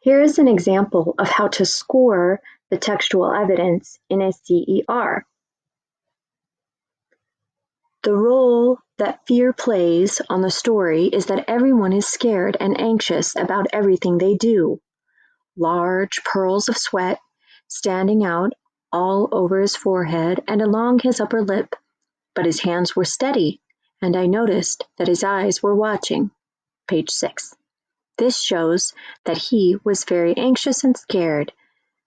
Here is an example of how to score the textual evidence in a CER. The role that fear plays on the story is that everyone is scared and anxious about everything they do. Large pearls of sweat standing out all over his forehead and along his upper lip, but his hands were steady, and I noticed that his eyes were watching. Page 6. This shows that he was very anxious and scared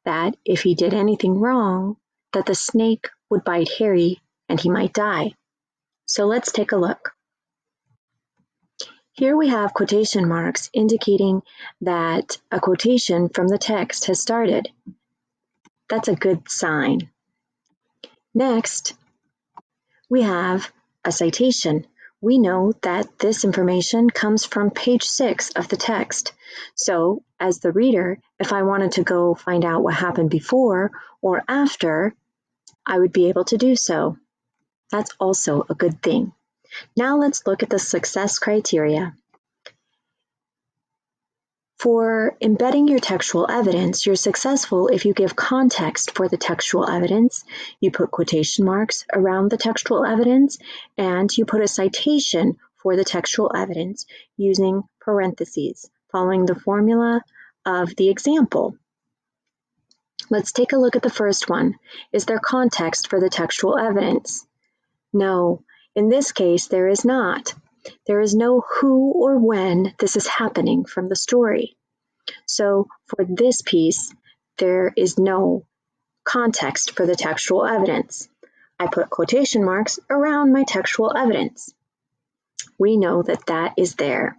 that if he did anything wrong, that the snake would bite Harry and he might die. So let's take a look. Here we have quotation marks indicating that a quotation from the text has started. That's a good sign. Next, we have a citation. We know that this information comes from page 6 of the text. So, as the reader, if I wanted to go find out what happened before or after, I would be able to do so. That's also a good thing. Now let's look at the success criteria. For embedding your textual evidence, you're successful if you give context for the textual evidence, you put quotation marks around the textual evidence, and you put a citation for the textual evidence using parentheses, following the formula of the example. Let's take a look at the first one. Is there context for the textual evidence? No, in this case, there is not. There is no who or when this is happening from the story. So for this piece, there is no context for the textual evidence. I put quotation marks around my textual evidence. We know that that is there.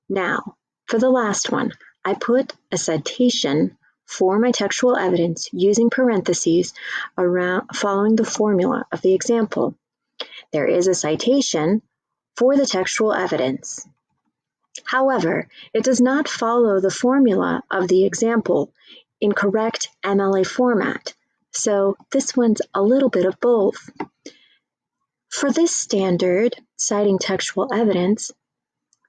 Now, for the last one, I put a citation for my textual evidence using parentheses around following the formula of the example. There is a citation for the textual evidence. However, it does not follow the formula of the example in correct MLA format, so this one's a little bit of both. For this standard, citing textual evidence,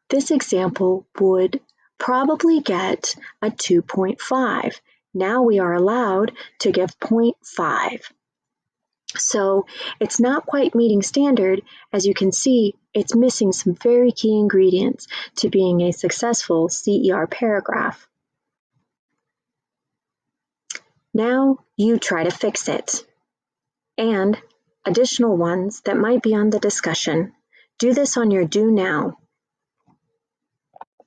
this example would probably get a 2.5. Now we are allowed to give 0.5. So it's not quite meeting standard. As you can see, it's missing some very key ingredients to being a successful CER paragraph. Now you try to fix it. And additional ones that might be on the discussion. Do this on your Do Now.